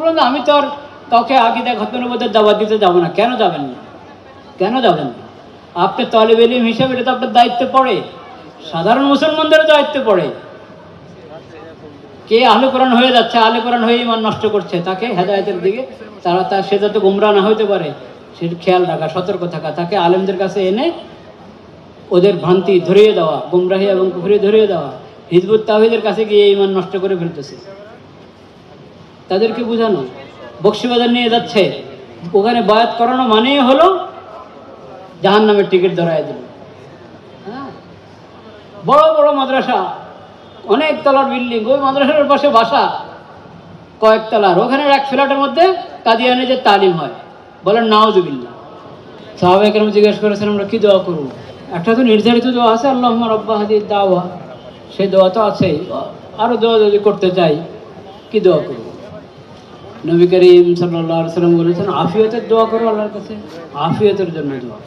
বললেন আমি তো আর কাউকে আকিদা খতম নবুওয়াতের দাওয়াত দিতে যাবো না। কেন যাবেন না? কেন যাবেন না? আপনি তালিব ইলম হিসেবে এটা তো আপনার দায়িত্বে পড়ে, সাধারণ মুসলমানদেরও দায়িত্বে পড়ে। কে আহলে কোরআন হয়ে যাচ্ছে, আহলে কোরআন হয়ে ইমান নষ্ট করছে, তাকে হেদায়েতের দিকে সে যাতে গুমরা না হইতে পারে সেটা খেয়াল রাখা, সতর্ক থাকা, তাকে আলেমদের কাছে এনে ওদের ভ্রান্তি ধরিয়ে দেওয়া, গুমরাহি এবং কুফরি ধরিয়ে দেওয়া। হিজবুত তাওহীদের কাছে গিয়ে ইমান নষ্ট করে ফেলতেছে, তাদেরকে বোঝানো। বক্সিবাজার নিয়ে যাচ্ছে, ওখানে বায়াত করানো মানেই হলো জাহান্নামের টিকিট ধরায় দিল। হ্যাঁ, বড় বড় মাদ্রাসা, অনেক তলার বিল্ডিং, ওই মাদ্রাসার পাশে বাসা কয়েক তলার, ওখানে এক ফ্ল্যাটের মধ্যে কাদিয়ানে যে তালিম হয়, বলেন নাউজুবিল্লাহ। সাহাবায়ে কেরাম জিজ্ঞেস করেছেন আমরা কি দোয়া করব? একটা তো নির্ধারিত দোয়া আছে, আল্লাহুম্মা রাব্বা হাদিহিদ দাওয়া, সেই দোয়া তো আছেই। আরও দোয়া যদি করতে চাই, কি দোয়া করব? নবী করিম সাল্লাল্লাহু আলাইহি ওয়াসাল্লাম বলেছেন আফিয়তের দোয়া করো আল্লাহর কাছে, আফিয়তের জন্য দোয়া।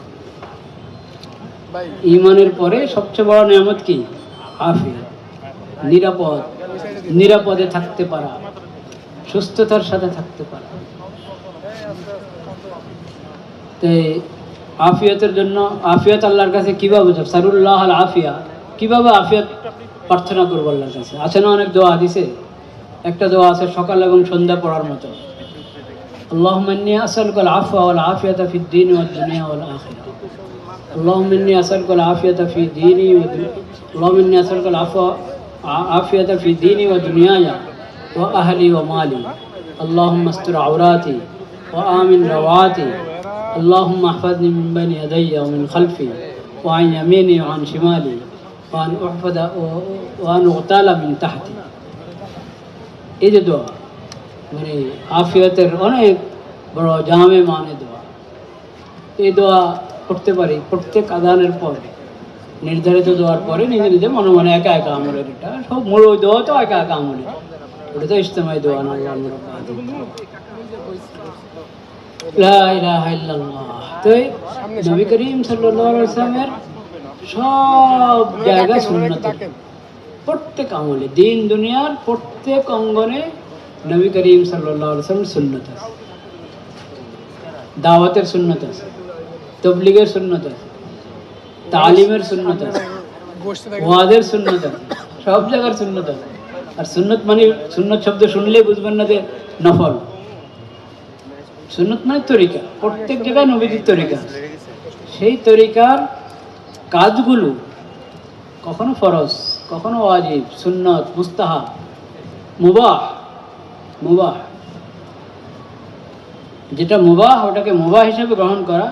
ঈমানের পরে সবচেয়ে বড় নিয়ামত কি? আফিয়ত, নিরাপদ, নিরাপদে থাকতে পারা, সুস্থতার সাথে থাকতে পারা। তাই আফিয়তের জন্য, আফিয়ত আল্লাহর কাছে কিভাবে সারুল্লাহ আল আফিয়া, কিভাবে আফিয়ত প্রার্থনা করবো আল্লাহর কাছে? আছে না অনেক দোয়া হাদিসে? একটা দোয়া আছে সকাল এবং সন্ধ্যা পড়ার মতো, আল্লাহুম্মা ইন্নী আসআলুকাল আফওয়া ওয়াল আফিয়াতা ফিদ দীনি ওয়াদ দুনিয়া ওয়াল আখিরাহ। আল্লাহুম্মা ইন্নী আসআলুকাল আফিয়াতা ফি দীনি আল্লাহুম্মা ইন্নী আসআলুকাল আফিয়াতা ফি দীনি ওয়া দুনিয়ায়া ওয়া আহলি ওয়া মালি। আল্লাহুম্মা আস্তুর আওরাতি ওয়া আমিন রাওয়াতি। আল্লাহুম্মা ইহফাযনি মিন বাইনি ইয়াদাইয়া ওয়া মিন খালফি ওয়া আন ইয়ামিনি ওয়া আন শিমালি ওয়া আন উহফাযা ওয়া আন উগতালা মিন তাহতি। এই যে দোয়া, মানে আফিয়তের অনেক বড় জামে মানে দোয়া। এই দোয়া করতে পারি প্রত্যেক আযানের পরে, নির্ধারিত দোয়ার পরে নিজে নিজে মনে মনে একা একা আমলের, এটা সব মূল ওই দোয়া তো একা একা আমলের, ওটা তো ইজতেমাই দোয়া না। লা ইলাহা ইল্লাল্লাহ। তো নবী করিম সাল্লাল্লাহু আলাইহি ওয়াসাল্লামের সব জায়গা সুন্নাত, প্রত্যেক আমলে, দিন দুনিয়ার প্রত্যেক অঙ্গনে নবী করিম সাল্লাল্লাহু আলাইহি ওয়াসাল্লামের সুন্নাত আছে। দাওয়াতের সুন্নাত আছে, তাবলীগের সুন্নাত আছে, তালিমের সুন্নাত আছে, ওয়াজের সুন্নাত আছে, সব জায়গার সুন্নাত আছে। আর সুন্নাত মানে, সুন্নাত শব্দ শুনলেই বুঝবেন না যে নফল। সুন্নাত মানে তরিকা, প্রত্যেক জায়গায় নবীজির তরিকা আছে। সেই তরিকার কাজগুলো কখনো ফরজ, কখনো ওয়াজিব, সুন্নত, মুস্তাহাব, মুবাহ। মুবাহ, যেটা মুবাহ ওটাকে মুবাহ হিসেবে গ্রহণ করা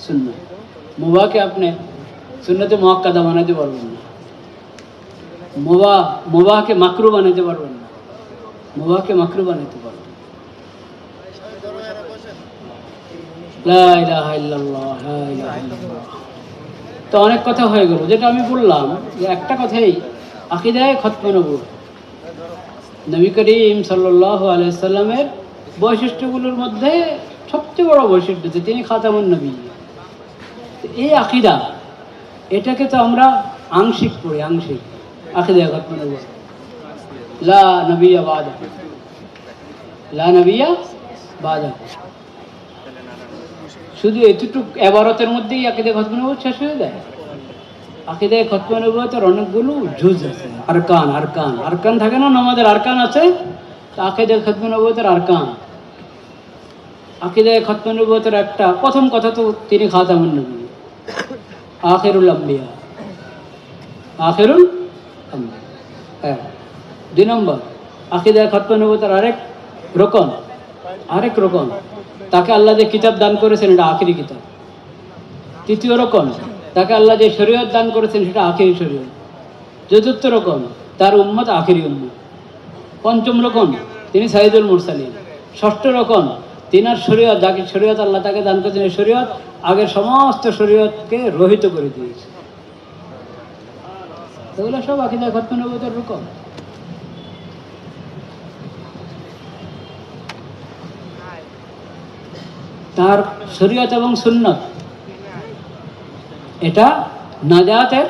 সুন্নাত। মুবাহকে আপনি সুন্নতে মুআক্কাদা বানাতে পারবেন না, মুবাহকে মাকরু বানাতে পারবেন না, মুবাহকে মাকরু বানাতে পারবেন। লা ইলাহা ইল্লাল্লাহ, লা ইলাহা ইল্লাল্লাহ। তো অনেক কথা হয়ে গেল, যেটা আমি বললাম যে একটা কথাই, আকিদায়ে খতমে নবুওয়াত। নবী করিম সাল্লাল্লাহু আলাইহি সাল্লামের বৈশিষ্ট্যগুলোর মধ্যে সবচেয়ে বড় বৈশিষ্ট্য যে তিনি খাতামুন নবী। এই আকিদা, এটাকে তো আমরা আংশিক পড়ি, আংশিক। আকিদায়ে খতমে নবুওয়াত, লা নবিয়্যা বা'দাহু, লা নবিয়্যা বা'দাহু, শুধু এতটুক এবারতের মধ্যেই আকিদায়ে খতমে নবুওয়াত শেষ হয়ে যায়? আকিদায়ে খতমে নবুওয়াতের অনেকগুলো জুজ আছে, আরকান। আরকান আরকান থাকে না, নামাজের আরকান আছে, আকিদায়ে খতমে নবুওয়াতের আরকান। আকিদায়ে খতমে নবুওয়াতের একটা প্রথম কথা তো তিনি খাতামুন নবী, আখিরুল আম্বিয়া, আখিরুল আম্বিয়া। হ্যাঁ। 2 নম্বর, আকিদায়ে খতমে নবুওয়াতের আরেক রকম, তাকে আল্লাহ যে কিতাব দান করেছেন এটা আখিরি কিতাব। 3য় রকম, তাকে আল্লাহ যে শরীয়ত দান করেছেন সেটা আখিরি শরীয়ত। 4র্থ রকম, তার উম্মত আখিরি উম্মত। 5ম রকম, তিনি সাইয়্যিদুল মুরসালিন। 6ষ্ঠ রকম, তিনার শরীয়ত, যাকে শরীয়ত আল্লাহ তাকে দান করেছেন, এই শরীয়ত আগের সমস্ত শরীয়তকে রহিত করে দিয়েছে। এগুলো সব আকিদায়ে খতমে নবুওয়াতের রকম। তার শরীয়ত এবং সুন্নত, এটা নাজাতের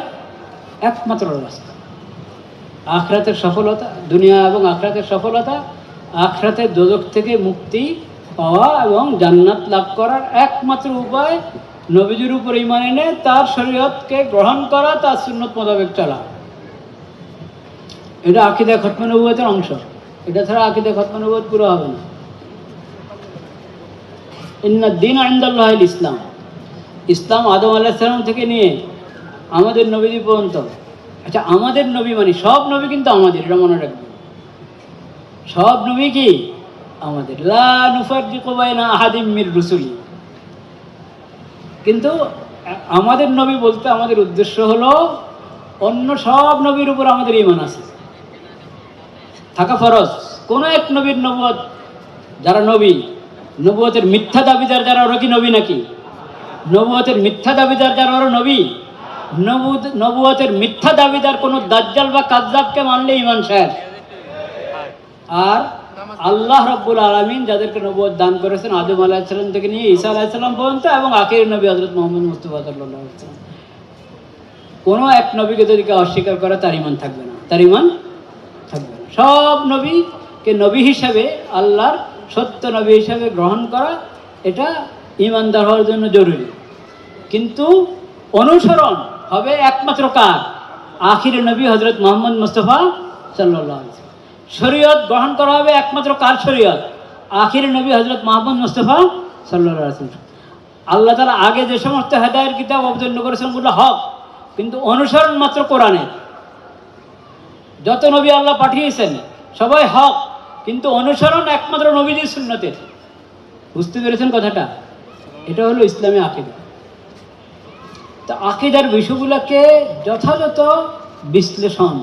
একমাত্র রাস্তা। আখিরাতের সফলতা, দুনিয়া এবং আখিরাতের সফলতা আখিরাতে দোজখ থেকে মুক্তি পাওয়া এবং জান্নাত লাভ করার একমাত্র উপায় নবীজির উপর ঈমান এনে তার শরীয়তকে গ্রহণ করা, তার সুন্নত মোতাবেক চলা। এটা আকীদা খতমে নবুয়তের অংশ। এটা ছাড়া আকীদা খতমে নবুয়ত পুরো হবে না। ইন্নাদ দীন ইনদাল্লাহিল ইসলাম। ইসলাম আদম আলাইহিস সালাম থেকে নিয়ে আমাদের নবীজি পর্যন্ত। আচ্ছা, আমাদের নবী মানে সব নবী কিন্তু আমাদের, এটা মনে রাখবেন। সব নবী কি আমাদের, লা নুফাররিকু বাইনা আহাদিম মির রুসুলি। কিন্তু আমাদের নবী বলতে আমাদের উদ্দেশ্য হলো অন্য সব নবীর উপর আমাদের ঈমান আছে, থাকা ফরজ। কোন এক নবীর নবুয়ত, যারা নবী, নবুয়তের মিথ্যা দাবিদার যারা, ওরা কি নবী নাকি? নবুয়তের মিথ্যা দাবিদার যারা, ওরা নবী? নবুয়তের মিথ্যা দাবিদার কোন দাজ্জাল বা কাযযাবকে মানলে ঈমান শেষ। আর আল্লাহ রাব্বুল আলামিন যাদেরকে নবুয়ত দান করেছেন আদম আলাইহিস সালাম থেকে নিয়ে ঈসা আলাইহিস সালাম পর্যন্ত, এবং আখির নবী হযরত মুহাম্মদ মুস্তাফা সাল্লাল্লাহু আলাইহি ওয়াসাল্লাম, কোনো এক নবীকে যদি কেউ অস্বীকার করে তার ঈমান থাকবে না, তার ঈমান থাকবে না। সব নবীকে নবী হিসাবে, আল্লাহর সত্য নবী হিসাবে গ্রহণ করা, এটা ঈমানদার হওয়ার জন্য জরুরি। কিন্তু অনুসরণ হবে একমাত্র কার? আখির নবী হযরত মুহাম্মদ মুস্তাফা সাল্লাল্লাহু আলাইহি ওয়াসাল্লাম। শরীয়ত গ্রহণ করা হবে একমাত্র কার শরীয়ত? আখির নবী হযরত মুহাম্মদ মুস্তাফা সাল্লাল্লাহু আলাইহি ওয়াসাল্লাম। আল্লাহ তাআলা আগে যে সমস্ত হেদায়েতের কিতাব অবতীর্ণ করেছেন ওগুলো হক, কিন্তু অনুসরণ মাত্র কোরআনের। যত নবী আল্লাহ পাঠিয়েছেন সবাই হক, কিন্তু অনুসরণ একমাত্র নবীজির সুন্নতের। বুঝতে পেরেছেন কথাটা? এটা হলো ইসলামী আকীদা। তো আকীদার বিষয়গুলোকে যথাযথ বিশ্লেষণ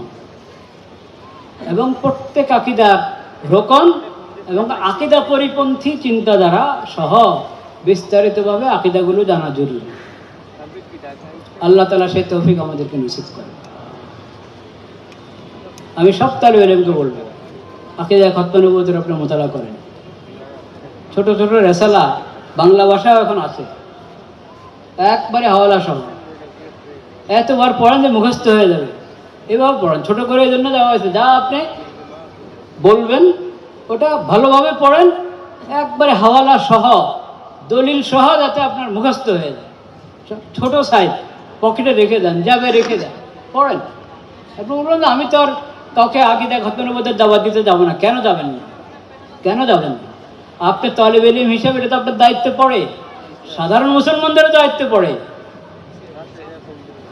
এবং প্রত্যেক আকীদার রোকন এবং আকীদা পরিপন্থী চিন্তাধারা সহ বিস্তারিতভাবে আকীদাগুলো জানা জরুরি। আল্লাহ তাআলা সেই তৌফিক আমাদেরকে নসিব করেন। আমি সব তালিবে ইলমকে বলবো, আকীদা খতমে নবুয়তের আপনি মোতালা করেন। ছোট ছোট রেসালা বাংলা ভাষাও এখন আছে, একবারে হাওয়ালা সহ। এতবার পড়েন যে মুখস্থ হয়ে যাবে, এবার পড়েন। ছোট করে এই জন্য দেওয়া হয়েছে, যা আপনি বলবেন ওটা ভালোভাবে পড়েন, একবারে হাওয়ালা সহ, দলিল সহ, যাতে আপনার মুখস্থ হয়ে যায়। ছোট সাইজ, পকেটে রেখে দেন, যাবে রেখে দেন, পড়েন। আপনি বলবেন আমি তো আর কাউকে আকীদা খতমে নবুয়তের দাওয়াত দিতে যাবো না। কেন যাবেন না? কেন যাবেন না? আপনি তালিবে ইলম হিসাবে এটা তো আপনার দায়িত্বে পড়ে, সাধারণ মুসলমানদেরও দায়িত্বে পড়ে।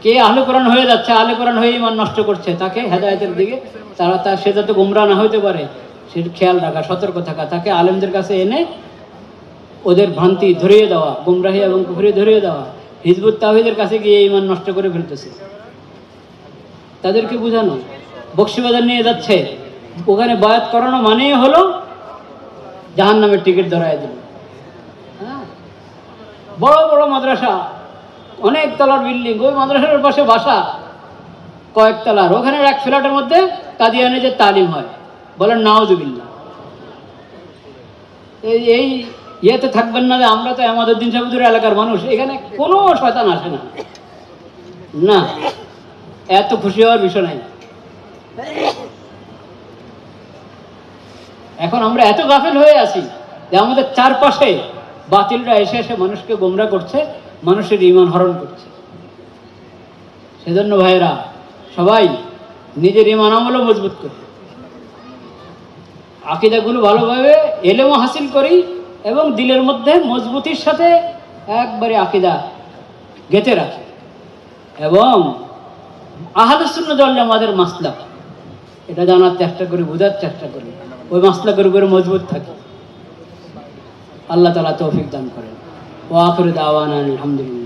কে আহলে কোরআন হয়ে যাচ্ছে, আহলে কোরআন হয়ে ঈমান নষ্ট করছে, তাকে হেদায়েতের দিকে সে যাতে গোমরা না হইতে পারে সেটা খেয়াল রাখা, সতর্ক থাকা, তাকে আলেমদের কাছে এনে ওদের ভ্রান্তি ধরিয়ে দেওয়া, গুমরাহি এবং কুফরি ধরিয়ে দেওয়া। হিজবুত তাওহীদের কাছে গিয়ে ঈমান নষ্ট করে ফেলতেছে, তাদেরকে বোঝানো। বকশিবাজার নিয়ে যাচ্ছে, ওখানে বায়াত করানো মানেই হলো জাহান্নামের টিকিট ধরায় দিল। হ্যাঁ, বড় বড় মাদ্রাসা, অনেক তলার বিল্ডিং, ওই মাদ্রাসার পাশে বাসা কয়েক তলার, ওখানে এক ফ্ল্যাটের মধ্যে কাদিয়ানি যে তালিম হয়, বলেন নাউজুবিল্লাহ। এই ইয়েতে থাকবেন না যে আমরা তো আমাদের দিন সাহেবুর এলাকার মানুষ, এখানে কোনো শয়তান আসে না। না, এত খুশি হওয়ার বিষয় নাই। এখন আমরা এত গাফেল হয়ে আছি যে আমাদের চারপাশে বাতিলরা এসে এসে মানুষকে গোমরা করছে, মানুষের ঈমান হরণ করছে। সেজন্য ভাইরা সবাই নিজের ঈমান আমলও মজবুত করি, আকীদাগুলো ভালোভাবে ইলম হাসিল করি এবং দিলের মধ্যে মজবুতির সাথে একবারে আকীদা গেঁথে রাখি, এবং আহলে সুন্নাত ওয়াল জামাতের মাসলাক এটা জানার চেষ্টা করি, বোঝার চেষ্টা করি, ওই মাসলাকের উপরে মজবুত থাকি। আল্লাহ তাআলা তৌফিক দান করেন। ওয়া আখিরু দাওয়ানা আলহামদুলিল্লাহ।